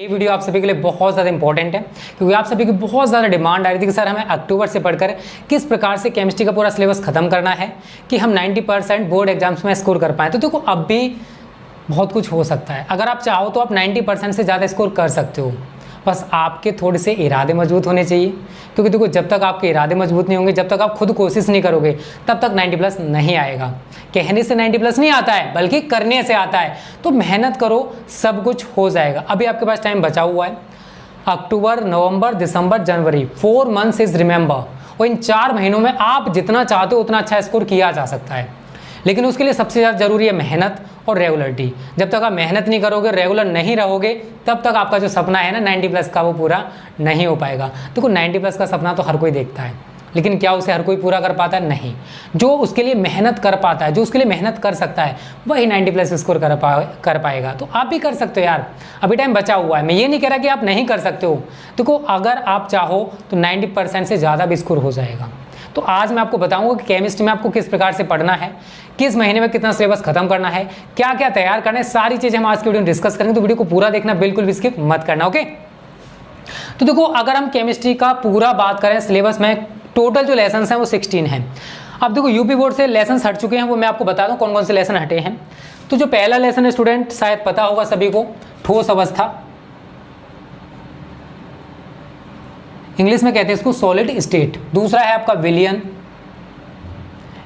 ये वीडियो आप सभी के लिए बहुत ज़्यादा इंपॉर्टेंट है क्योंकि आप सभी की बहुत ज़्यादा डिमांड आ रही थी कि सर हमें अक्टूबर से पढ़कर किस प्रकार से केमिस्ट्री का पूरा सिलेबस खत्म करना है कि हम 90% बोर्ड एग्जाम्स में स्कोर कर पाएँ। तो देखो अब भी बहुत कुछ हो सकता है, अगर आप चाहो तो आप 90% से ज़्यादा स्कोर कर सकते हो, बस आपके थोड़े से इरादे मजबूत होने चाहिए। क्योंकि देखो जब तक आपके इरादे मजबूत नहीं होंगे, जब तक आप खुद कोशिश नहीं करोगे, तब तक 90+ नहीं आएगा। कहने से 90+ नहीं आता है बल्कि करने से आता है। तो मेहनत करो, सब कुछ हो जाएगा। अभी आपके पास टाइम बचा हुआ है, अक्टूबर, नवंबर, दिसंबर, जनवरी, 4 मंथ्स इज रिमेंबर। और इन 4 महीनों में आप जितना चाहते हो उतना अच्छा स्कोर किया जा सकता है, लेकिन उसके लिए सबसे ज़्यादा जरूरी है मेहनत और रेगुलरिटी। जब तक आप मेहनत नहीं करोगे, रेगुलर नहीं रहोगे, तब तक आपका जो सपना है ना 90+ का, वो पूरा नहीं हो पाएगा। देखो 90+ का सपना तो हर कोई देखता है, लेकिन क्या उसे हर कोई पूरा कर पाता है? नहीं। जो उसके लिए मेहनत कर पाता है, जो उसके लिए मेहनत कर सकता है, वही 90+ स्कोर कर पाएगा। तो आप भी कर सकते हो यार, अभी टाइम बचा हुआ है। मैं ये नहीं कह रहा कि आप नहीं कर सकते हो। देखो अगर आप चाहो तो 90% से ज़्यादा भी स्कोर हो जाएगा। तो आज मैं आपको बताऊंगा कि केमिस्ट्री में आपको किस प्रकार से पढ़ना है, किस महीने में कितना सिलेबस खत्म करना है, क्या क्या तैयार करना है, सारी चीजें हम आज की वीडियो में डिस्कस करेंगे। तो वीडियो को पूरा देखना, बिल्कुल भी स्किप मत करना। ओके, तो देखो अगर हम केमिस्ट्री का पूरा बात करें सिलेबस में, टोटल जो लेसन हैं वो 16 हैं। अब देखो यूपी बोर्ड से लेसन हट चुके हैं, वो मैं आपको बता दूं कौन कौन से लेसन हटे हैं। तो जो पहला लेसन है स्टूडेंट, शायद पता होगा सभी को, ठोस अवस्था, इंग्लिश में कहते हैं इसको सॉलिड स्टेट। दूसरा है आपका विलियन,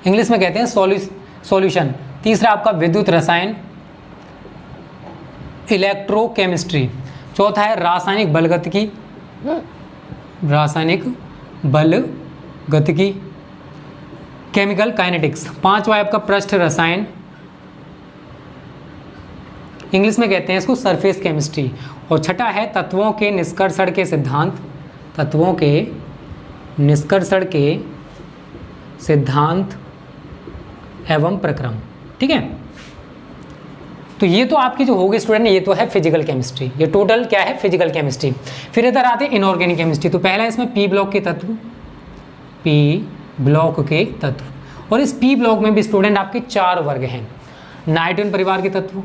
इंग्लिश में कहते हैं सॉल्यूशन। तीसरा आपका विद्युत रसायन, इलेक्ट्रोकेमिस्ट्री। चौथा है रासायनिक बलगतिकी, रासायनिक बलगतिकी, केमिकल काइनेटिक्स। पांचवा है आपका पृष्ठ रसायन, इंग्लिश में कहते हैं इसको सरफेस केमिस्ट्री। और छठा है तत्वों के निष्कर्षण के सिद्धांत, तत्वों के निष्कर्षण के सिद्धांत एवं प्रक्रम। ठीक है, तो ये तो आपकी जो होगी स्टूडेंट, ये तो है फिजिकल केमिस्ट्री। ये टोटल क्या है? Physical chemistry. फिर इधर आते हैं इनऑर्गेनिक केमिस्ट्री। तो पहला इसमें पी ब्लॉक के तत्व, पी ब्लॉक के तत्व। और इस पी ब्लॉक में भी स्टूडेंट आपके 4 वर्ग हैं। नाइट्रोजन परिवार के तत्व,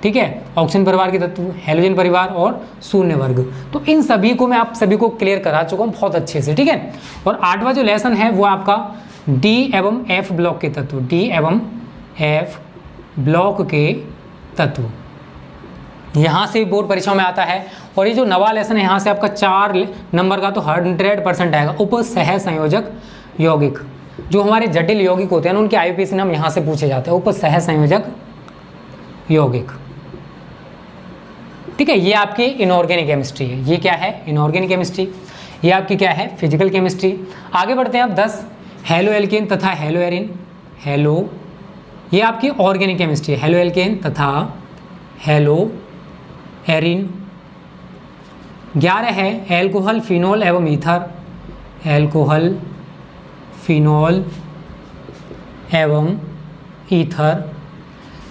ठीक है, ऑक्सीजन परिवार के तत्व, हेलोजन परिवार और शून्य वर्ग। तो इन सभी को मैं आप सभी को क्लियर करा चुका हूँ बहुत अच्छे से। ठीक है, और 8वां जो लेसन है वो आपका डी एवं एफ ब्लॉक के तत्व, डी एवं एफ ब्लॉक के तत्व। यहाँ से बोर्ड परीक्षाओं में आता है। और ये जो नवा लेसन है यहाँ से आपका 4 नंबर का तो 100% आएगा। उप सह संयोजक यौगिक, जो हमारे जटिल यौगिक होते हैं उनके आईयूपीएसी नाम यहाँ से पूछे जाते हैं, उप सह संयोजक यौगिक। ठीक है, ये आपकी इनऑर्गेनिक केमिस्ट्री है। ये क्या है? Inorganic chemistry. ये आपकी क्या है? Physical chemistry. आगे बढ़ते हैं आप 10 हेलो एल्केन तथा हेलो एरिन, हेलो, ये आपकी ऑर्गेनिक केमिस्ट्री है, हेलो एल्केन तथा हेलो एरिन। 11 है एल्कोहल, फिनोल एवं ईथर, एल्कोहल, फिनोल एवं ईथर।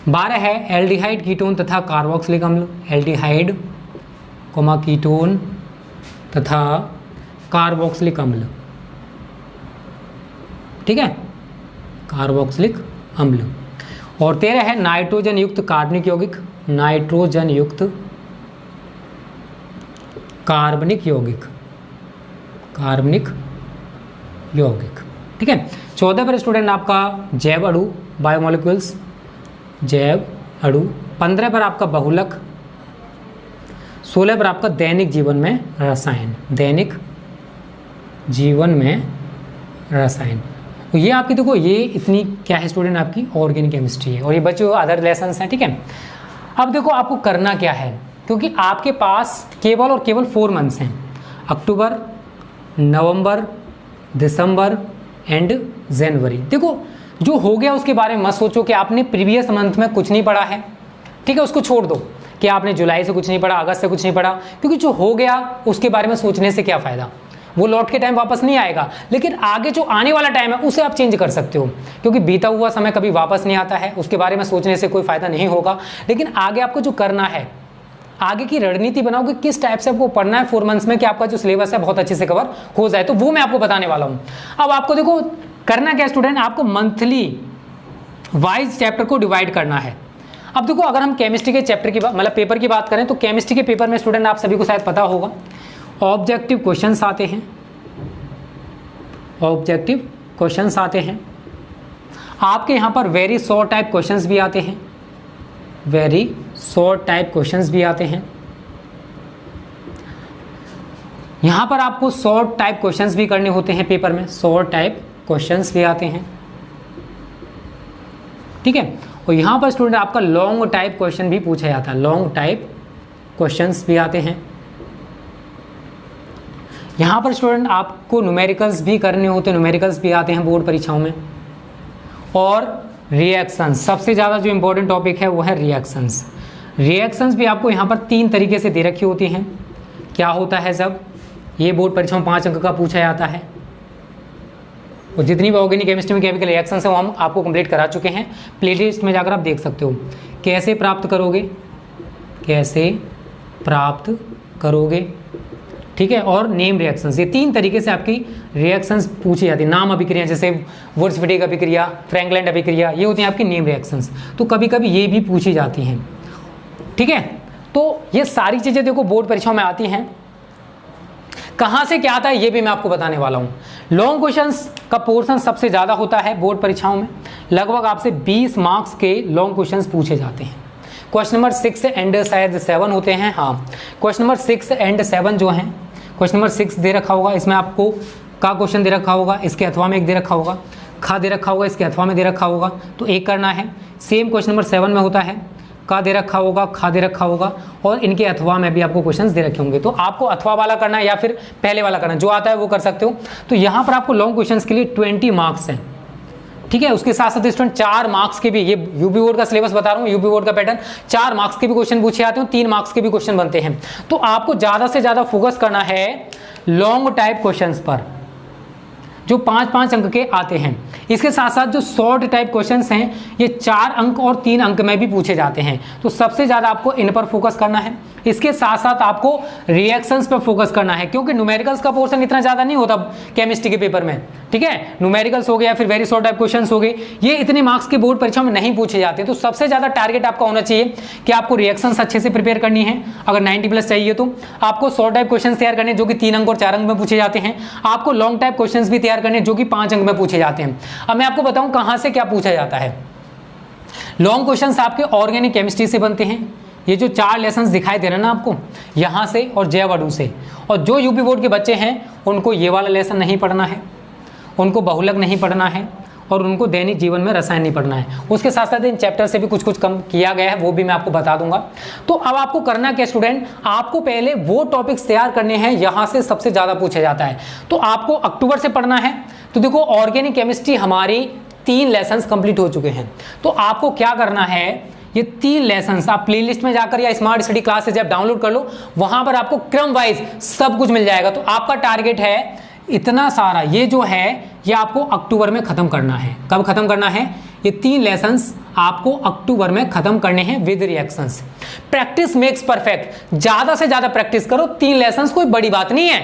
12 है एल्डिहाइड, कीटोन तथा कार्बोक्सिलिक अम्ल, एल्डिहाइड कीटोन तथा कार्बोक्सिलिक अम्ल। ठीक है, कार्बोक्सिलिक अम्ल। और 13 है नाइट्रोजन युक्त कार्बनिक यौगिक, नाइट्रोजन युक्त कार्बनिक यौगिक, कार्बनिक यौगिक। ठीक है, 14 पर स्टूडेंट आपका जैव अणु, बायोमोलिक्यूल्स, जैव अणु। 15 पर आपका बहुलक। 16 पर आपका दैनिक जीवन में रसायन, दैनिक जीवन में रसायन। तो ये आपकी देखो ये इतनी क्या है स्टूडेंट, आपकी ऑर्गेनिक केमिस्ट्री है। और ये बच्चों अदर लेसन्स हैं। ठीक है, अब देखो आपको करना क्या है, क्योंकि आपके पास केवल और केवल 4 मंथ्स हैं, अक्टूबर, नवंबर, दिसंबर एंड जनवरी। देखो जो हो गया उसके बारे में मत सोचो कि आपने प्रीवियस मंथ में कुछ नहीं पढ़ा है। ठीक है, उसको छोड़ दो कि आपने जुलाई से कुछ नहीं पढ़ा, अगस्त से कुछ नहीं पढ़ा, क्योंकि जो हो गया उसके बारे में सोचने से क्या फ़ायदा, वो लौट के टाइम वापस नहीं आएगा। लेकिन आगे जो आने वाला टाइम है उसे आप चेंज कर सकते हो, क्योंकि बीता हुआ समय कभी वापस नहीं आता है, उसके बारे में सोचने से कोई फ़ायदा नहीं होगा। लेकिन आगे आपको जो करना है, आगे की रणनीति बनाओ कि किस टाइप से आपको पढ़ना है 4 मंथ्स में, कि आपका जो सिलेबस है बहुत अच्छे से कवर हो जाए। तो वो मैं आपको बताने वाला हूँ। अब आपको देखो करना क्या स्टूडेंट, आपको मंथली वाइज चैप्टर को डिवाइड करना है। अब देखो अगर हम केमिस्ट्री के चैप्टर की मतलब पेपर की बात करें तो केमिस्ट्री के पेपर में स्टूडेंट आप सभी को शायद पता होगा ऑब्जेक्टिव क्वेश्चंस आते हैं, ऑब्जेक्टिव क्वेश्चंस आते हैं। आपके यहाँ पर वेरी शॉर्ट टाइप क्वेश्चंस भी आते हैं, वेरी शॉर्ट टाइप क्वेश्चंस भी आते हैं। यहाँ पर आपको शॉर्ट टाइप क्वेश्चंस भी करने होते हैं पेपर में, शॉर्ट टाइप क्वेश्चंस भी आते हैं, ठीक है। और यहाँ पर स्टूडेंट आपका लॉन्ग टाइप क्वेश्चन भी पूछा जाता है, लॉन्ग टाइप क्वेश्चंस भी आते हैं। यहाँ पर स्टूडेंट आपको न्यूमेरिकल्स भी करने होते हैं, न्यूमेरिकल्स भी आते हैं बोर्ड परीक्षाओं में। और रिएक्शंस, सबसे ज़्यादा जो इंपॉर्टेंट टॉपिक है वो है रिएक्शंस। रिएक्शंस भी आपको यहाँ पर 3 तरीके से दे रखी होती हैं। क्या होता है जब ये बोर्ड परीक्षाओं 5 अंक का पूछा जाता है, और जितनी भी ऑर्गेनिक केमिस्ट्री में केमिकल रिएक्शंस है वो हम आपको कंप्लीट करा चुके हैं, प्लेलिस्ट में जाकर आप देख सकते हो। कैसे प्राप्त करोगे, कैसे प्राप्त करोगे, ठीक है। और नेम रिएक्शंस, ये 3 तरीके से आपकी रिएक्शंस पूछी जाती है। नाम अभिक्रिया जैसे वुर्त्ज़-विटेक अभिक्रिया, फ्रैंकलैंड अभिक्रिया, ये होती हैं आपकी नेम रिएक्शंस। तो कभी कभी ये भी पूछी जाती हैं, ठीक है। तो ये सारी चीज़ें देखो बोर्ड परीक्षाओं में आती हैं। कहाँ से क्या आता है ये भी मैं आपको बताने वाला हूँ। लॉन्ग क्वेश्चंस का पोर्शन सबसे ज़्यादा होता है बोर्ड परीक्षाओं में, लगभग आपसे 20 मार्क्स के लॉन्ग क्वेश्चंस पूछे जाते हैं। क्वेश्चन नंबर 6 एंड शायद 7 होते हैं, हाँ क्वेश्चन नंबर 6 एंड 7 जो हैं, क्वेश्चन नंबर 6 दे रखा होगा, इसमें आपको का क्वेश्चन दे रखा होगा, इसके अथवा में एक दे रखा होगा, खा दे रखा होगा, इसके अथवा में दे रखा होगा, तो एक करना है। सेम क्वेश्चन नंबर 7 में होता है, का दे रखा होगा, खा दे रखा होगा, और इनके अथवा में भी आपको क्वेश्चंस दे रखे होंगे। तो आपको अथवा वाला करना है या फिर पहले वाला करना है, जो आता है वो कर सकते हो। तो यहाँ पर आपको लॉन्ग क्वेश्चंस के लिए 20 मार्क्स हैं, ठीक है। उसके साथ साथ स्टूडेंट 4 मार्क्स के भी, ये यूपी बोर्ड का सिलेबस बता रहा हूँ, यूपी बोर्ड का पैटर्न, 4 मार्क्स के भी क्वेश्चन पूछे जाते हैं, 3 मार्क्स के भी क्वेश्चन बनते हैं। तो आपको ज़्यादा से ज़्यादा फोकस करना है लॉन्ग टाइप क्वेश्चंस पर, जो 5-5 अंक के आते हैं। इसके साथ साथ जो शॉर्ट टाइप क्वेश्चंस हैं ये 4 अंक और 3 अंक में भी पूछे जाते हैं। तो सबसे ज़्यादा आपको इन पर फोकस करना है। इसके साथ साथ आपको रिएक्शंस पर फोकस करना है, क्योंकि न्यूमेरिकल्स का पोर्शन इतना ज़्यादा नहीं होता केमिस्ट्री के पेपर में, ठीक है। न्यूमेरिकल्स हो गया, फिर वेरी शॉर्ट टाइप क्वेश्चंस हो गए, ये इतने मार्क्स के बोर्ड परीक्षा में नहीं पूछे जाते। तो सबसे ज़्यादा टारगेट आपका होना चाहिए कि आपको रिएक्शंस अच्छे से प्रिपेयर करनी है। अगर 90+ चाहिए तो आपको शॉर्ट टाइप क्वेश्चन तैयार करने जो कि 3 अंक और 4 अंक में पूछे जाते हैं। आपको लॉन्ग टाइप क्वेश्चन भी तैयार करने जो कि 5 अंक में पूछे जाते हैं। अब मैं आपको बताऊं कहां से क्या पूछा जाता है। लॉन्ग क्वेश्चंस आपके ऑर्गेनिक केमिस्ट्री से बनते हैं। ये जो 4 लेसन्स दिखाई दे रहे हैं ना आपको, यहाँ से और जयवडू से। और जो यूपी बोर्ड के बच्चे हैं उनको ये वाला लेसन नहीं पढ़ना है, उनको बहुलक नहीं पढ़ना है, और उनको दैनिक जीवन में रसायन नहीं पढ़ना है। उसके साथ साथ इन चैप्टर से भी कुछ कुछ कम किया गया है, वो भी मैं आपको बता दूंगा। तो अब आपको करना क्या स्टूडेंट, आपको पहले वो टॉपिक्स तैयार करने हैं यहाँ से सबसे ज़्यादा पूछा जाता है। तो आपको अक्टूबर से पढ़ना है। तो देखो ऑर्गेनिक केमिस्ट्री हमारी 3 लेसन्स कंप्लीट हो चुके हैं। तो आपको क्या करना है, ये 3 लेसन्स आप प्लेलिस्ट में जाकर या स्मार्ट स्टडी क्लास से आप डाउनलोड कर लो, वहां पर आपको क्रम वाइज सब कुछ मिल जाएगा। तो आपका टारगेट है इतना सारा, ये जो है ये आपको अक्टूबर में खत्म करना है। कब खत्म करना है, ये 3 लेसन्स आपको अक्टूबर में खत्म करने हैं with reactions. Practice makes perfect, ज्यादा से ज्यादा प्रैक्टिस करो। 3 लेसन्स कोई बड़ी बात नहीं है,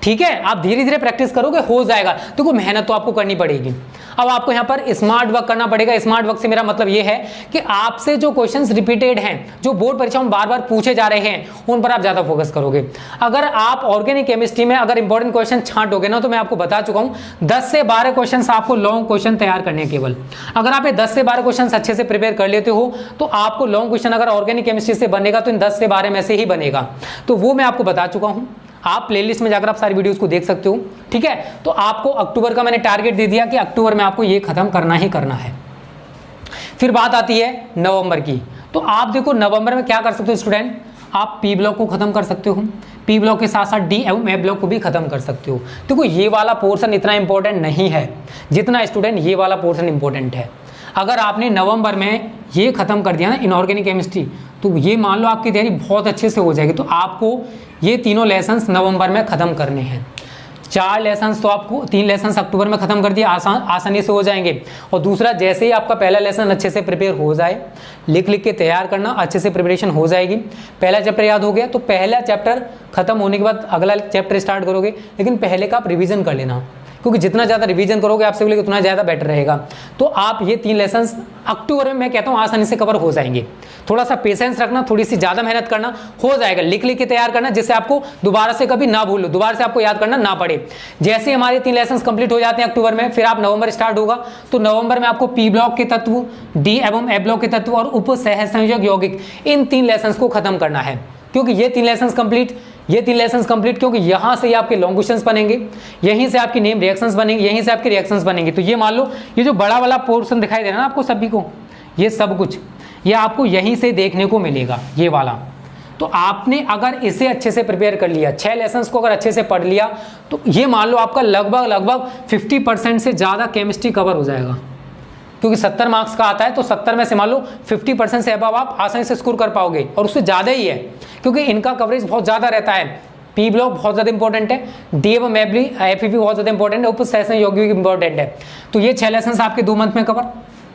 ठीक है। आप धीरे धीरे प्रैक्टिस करोगे, हो जाएगा। तो कोई मेहनत तो आपको करनी पड़ेगी। अब आपको यहाँ पर स्मार्ट वर्क करना पड़ेगा। स्मार्ट वर्क से मेरा मतलब ये है कि आपसे जो क्वेश्चंस रिपीटेड हैं, जो बोर्ड परीक्षाओं में बार बार पूछे जा रहे हैं, उन पर आप ज्यादा फोकस करोगे। अगर आप ऑर्गेनिक केमिस्ट्री में अगर इंपॉर्टेंट क्वेश्चन छांटोगे ना, तो मैं आपको बता चुका हूँ 10 से 12 क्वेश्चन आपको लॉन्ग क्वेश्चन तैयार करने हैं केवल। अगर आप ये 10 से 12 क्वेश्चन अच्छे से प्रिपेयर कर लेते हो तो आपको लॉन्ग क्वेश्चन अगर ऑर्गेनिक केमिस्ट्री से बनेगा तो इन 10 से 12 में से ही बनेगा। तो वो मैं आपको बता चुका हूँ। आप प्लेलिस्ट में जाकर आप सारी वीडियोस को देख सकते हो, ठीक है। तो आपको अक्टूबर का मैंने टारगेट दे दिया कि अक्टूबर में आपको ये खत्म करना ही करना है। फिर बात आती है नवंबर की। तो आप देखो नवंबर में क्या कर सकते हो स्टूडेंट, आप पी ब्लॉक को खत्म कर सकते हो, पी ब्लॉक के साथ साथ डी एवं ए ब्लॉक को भी खत्म कर सकते हो। देखो ये वाला पोर्शन इतना इंपॉर्टेंट नहीं है जितना स्टूडेंट ये वाला पोर्शन इंपॉर्टेंट है। अगर आपने नवंबर में ये खत्म कर दिया ना इनऑर्गेनिक केमिस्ट्री, तो ये मान लो आपकी तैयारी बहुत अच्छे से हो जाएगी। तो आपको ये तीनों लेसन्स नवंबर में खत्म करने हैं। 4 लेसन्स तो आपको 3 लेसन्स अक्टूबर में खत्म कर दिया, आसानी से हो जाएंगे। और दूसरा, जैसे ही आपका पहला लेसन अच्छे से प्रिपेयर हो जाए, लिख के तैयार करना, अच्छे से प्रिपरेशन हो जाएगी। पहला चैप्टर याद हो गया तो पहला चैप्टर खत्म होने के बाद अगला चैप्टर स्टार्ट करोगे, लेकिन पहले का आप रिवीजन कर लेना, क्योंकि जितना ज़्यादा रिवीजन करोगे आपसे बोले उतना ज़्यादा बेटर रहेगा। तो आप ये 3 लेसन अक्टूबर में मैं कहता हूँ आसानी से कवर हो जाएंगे। थोड़ा सा पेशेंस रखना, थोड़ी सी ज़्यादा मेहनत करना, हो जाएगा। लिख लिख के तैयार करना जिससे आपको दोबारा से कभी ना भूलो, दोबारा से आपको याद करना ना पड़े। जैसे हमारे 3 लेसन कंप्लीट हो जाते हैं अक्टूबर में, फिर आप नवंबर स्टार्ट होगा तो नवंबर में आपको पी ब्लॉक के तत्व, डी एवं ए ब्लॉक के तत्व और उप सहसंयोजक यौगिक, इन 3 लेसन को खत्म करना है। क्योंकि ये 3 लेसन कंप्लीट, क्योंकि यहां से आपके लॉन्ग क्वेश्चंस बनेंगे, यहीं से आपकी नेम रिएक्शंस बनेंगे, यहीं से आपके रिएक्शंस बनेंगे। तो ये मान लो ये जो बड़ा वाला पोर्शन दिखाई दे रहा है ना आपको सभी को, ये सब कुछ ये आपको यहीं से देखने को मिलेगा, ये वाला। तो आपने अगर इसे अच्छे से प्रिपेयर कर लिया, 6 लेसन्स को अगर अच्छे से पढ़ लिया, तो ये मान लो आपका लगभग 50% से ज़्यादा केमिस्ट्री कवर हो जाएगा। क्योंकि 70 मार्क्स का आता है तो 70 में से मान लो 50% से अबव आप आसानी से स्कोर कर पाओगे, और उससे ज़्यादा ही है क्योंकि इनका कवरेज बहुत ज़्यादा रहता है। पी ब्लॉक बहुत ज़्यादा इंपॉर्टेंट है, डी एवं एफईवी बहुत ज़्यादा इंपॉर्टेंट है, उप सहसंयोजक यौगिक इंपॉर्टेंट है। तो ये 6 लेसन्स आपके 2 मंथ में कवर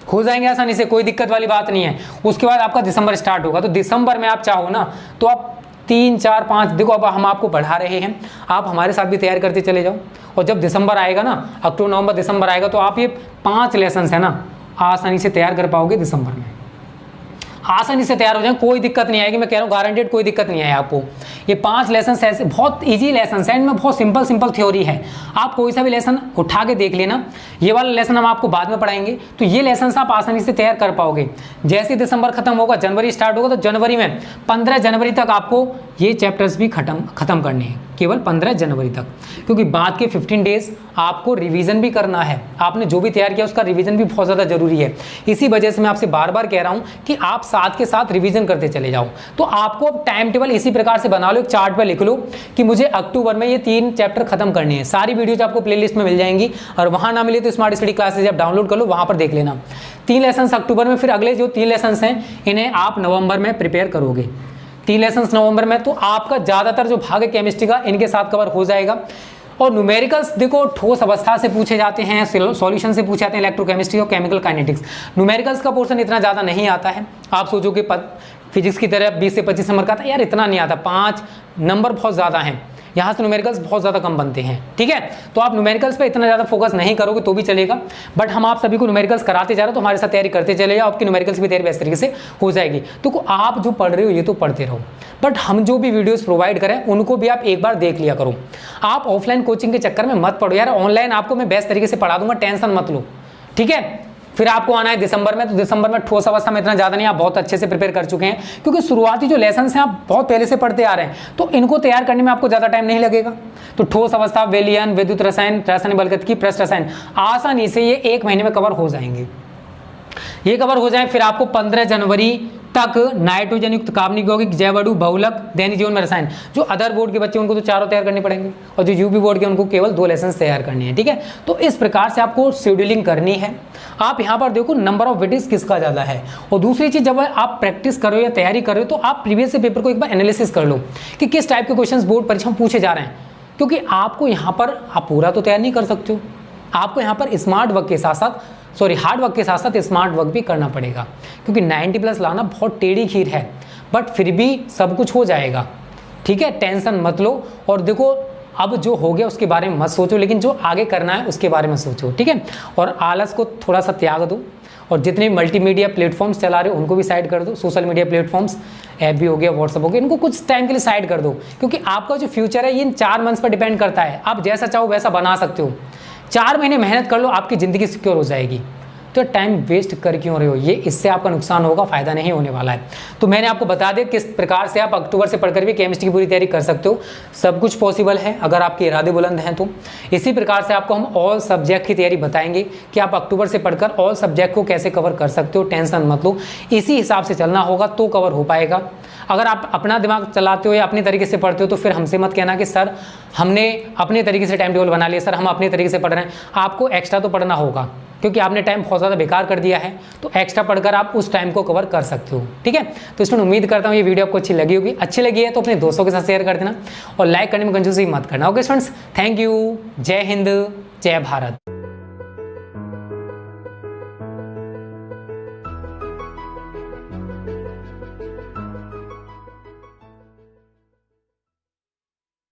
हो जाएंगे आसानी से, कोई दिक्कत वाली बात नहीं है। उसके बाद आपका दिसंबर स्टार्ट होगा, तो दिसंबर में आप चाहो ना तो आप 3, 4, 5 देखो, अब हम आपको बढ़ा रहे हैं, आप हमारे साथ भी तैयार करते चले जाओ। और जब दिसंबर आएगा ना, अक्टूबर नवंबर दिसंबर आएगा, तो आप ये 5 लेसन है ना आसानी से तैयार कर पाओगे दिसंबर में, आसानी से तैयार हो जाए, कोई दिक्कत नहीं आएगी। मैं कह रहा हूँ गारंटेड, कोई दिक्कत नहीं है आपको। ये 5 लेसन ऐसे बहुत इजी लेसन है, इनमें बहुत सिंपल थ्योरी है। आप कोई सा भी लेसन उठा के देख लेना, ये वाला लेसन हम आपको बाद में पढ़ाएंगे, तो ये लेसन आप आसानी से तैयार कर पाओगे। जैसे दिसंबर खत्म होगा, जनवरी स्टार्ट होगा, तो जनवरी में 15 जनवरी तक आपको ये चैप्टर्स भी खत्म करने हैं, केवल 15 जनवरी तक। क्योंकि बाद के 15 डेज आपको रिवीजन भी करना है, आपने जो भी तैयार किया उसका रिवीजन भी बहुत ज़्यादा जरूरी है। इसी वजह से मैं आपसे बार बार कह रहा हूँ कि आप साथ के साथ रिवीजन करते चले जाओ। तो आपको अब टाइम टेबल इसी प्रकार से बना लो, एक चार्ट पर लिख लो कि मुझे अक्टूबर में ये 3 चैप्टर खत्म करने हैं। सारी वीडियोज आपको प्लेलिस्ट में मिल जाएंगी, और वहाँ ना मिले तो स्मार्ट स्टडी क्लासेज आप डाउनलोड कर लो, वहाँ पर देख लेना। 3 लेसन अक्टूबर में, फिर अगले जो 3 लेसन हैं इन्हें आप नवंबर में प्रिपेयर करोगे। 3 लेसन नवंबर में, तो आपका ज़्यादातर जो भाग है केमिस्ट्री का इनके साथ कवर हो जाएगा। और न्यूमेरिकल्स देखो ठोस अवस्था से पूछे जाते हैं, सॉल्यूशन से पूछे जाते हैं, इलेक्ट्रोकेमिस्ट्री और केमिकल काइनेटिक्स। न्यूमेरिकल्स का पोर्शन इतना ज़्यादा नहीं आता है। आप सोचो कि फिजिक्स की तरह 20 से 25 नंबर का था, यार इतना नहीं आता, 5 नंबर बहुत ज़्यादा हैं, यहाँ से न्यूमेरिकल्स बहुत ज़्यादा कम बनते हैं। ठीक है, तो आप न्यूमेरिकल्स पे इतना ज़्यादा फोकस नहीं करोगे तो भी चलेगा, बट हम आप सभी को न्यूमेरिकल्स कराते जा रहे हो, तो हमारे साथ तैयारी करते चले जाओ, आपकी न्यूमेरिकल्स भी तैयारी बेस्ट तरीके से हो जाएगी। तो आप जो पढ़ रहे हो ये तो पढ़ते रहो, बट हम जो भी वीडियोस प्रोवाइड करें उनको भी आप एक बार देख लिया करो। आप ऑफलाइन कोचिंग के चक्कर में मत पढ़ो यार, ऑनलाइन आपको मैं बेस्ट तरीके से पढ़ा दूंगा, टेंशन मत लो। ठीक है, फिर आपको आना है दिसंबर में, तो दिसंबर में ठोस अवस्था में इतना ज़्यादा नहीं, आप बहुत अच्छे से प्रिपेयर कर चुके हैं, क्योंकि शुरुआती जो लेसन हैं आप बहुत पहले से पढ़ते आ रहे हैं, तो इनको तैयार करने में आपको ज़्यादा टाइम नहीं लगेगा। तो ठोस अवस्था, विलयन, विद्युत रसायन, रासायनिक बलगतिकी, पृष्ठ रसायन, आसानी से ये 1 महीने में कवर हो जाएंगे। ये कवर हो जाए, फिर आपको 15 जनवरी तक नाइट्रोजन युक्त कार्बनिक यौगिक, जैव अणु, बहुलक, दैनिक जीवन में रसायन, जो अदर बोर्ड के बच्चे उनको तो 4 तैयार करने पड़ेंगे, और जो यूपी बोर्ड के उनको केवल 2 लेसन तैयार करने हैं। ठीक है, तो इस प्रकार से आपको शेड्यूलिंग करनी है। आप यहाँ पर देखो नंबर ऑफ वेटेज किसका ज़्यादा है, और दूसरी चीज़ जब आप प्रैक्टिस करो या तैयारी करो तो आप प्रीवियस पेपर को एक बार एनालिसिस कर लो कि किस टाइप के क्वेश्चन बोर्ड परीक्षा में पूछे जा रहे हैं। क्योंकि आपको यहाँ पर आप पूरा तो तैयार नहीं कर सकते हो, आपको यहाँ पर स्मार्ट वर्क के साथ साथ हार्ड वर्क के साथ साथ स्मार्ट वर्क भी करना पड़ेगा, क्योंकि 90+ लाना बहुत टेढ़ी खीर है, बट फिर भी सब कुछ हो जाएगा। ठीक है, टेंशन मत लो, और देखो अब जो हो गया उसके बारे में मत सोचो, लेकिन जो आगे करना है उसके बारे में सोचो। ठीक है, और आलस को थोड़ा सा त्याग दो, और जितने मल्टीमीडिया प्लेटफॉर्म्स चला रहे हो उनको भी साइड कर दो। सोशल मीडिया प्लेटफॉर्म्स, ऐप भी हो गया, व्हाट्सअप हो गया, इनको कुछ टाइम के लिए साइड कर दो, क्योंकि आपका जो फ्यूचर है ये इन 4 मंथ्स पर डिपेंड करता है। आप जैसा चाहो वैसा बना सकते हो, 4 महीने मेहनत कर लो, आपकी ज़िंदगी सिक्योर हो जाएगी। तो टाइम वेस्ट कर क्यों रहे हो, ये इससे आपका नुकसान होगा, फायदा नहीं होने वाला है। तो मैंने आपको बता दिया किस प्रकार से आप अक्टूबर से पढ़कर भी केमिस्ट्री की पूरी तैयारी कर सकते हो। सब कुछ पॉसिबल है अगर आपके इरादे बुलंद हैं तो। इसी प्रकार से आपको हम ऑल सब्जेक्ट की तैयारी बताएंगे कि आप अक्टूबर से पढ़कर ऑल सब्जेक्ट को कैसे कवर कर सकते हो। टेंशन मत लो, इसी हिसाब से चलना होगा तो कवर हो पाएगा। अगर आप अपना दिमाग चलाते हो या अपने तरीके से पढ़ते हो तो फिर हमसे मत कहना कि सर हमने अपने तरीके से टाइम टेबल बना लिया, सर हम अपने तरीके से पढ़ रहे हैं। आपको एक्स्ट्रा तो पढ़ना होगा, क्योंकि आपने टाइम बहुत ज़्यादा बेकार कर दिया है, तो एक्स्ट्रा पढ़कर आप उस टाइम को कवर कर सकते हो। ठीक है, तो इसमें उम्मीद करता हूँ ये वीडियो आपको अच्छी लगी होगी। अच्छी लगी है तो अपने दोस्तों के साथ शेयर कर देना, और लाइक करने में कंजूसी मत करना। ओके फ्रेंड्स, थैंक यू, जय हिंद, जय भारत।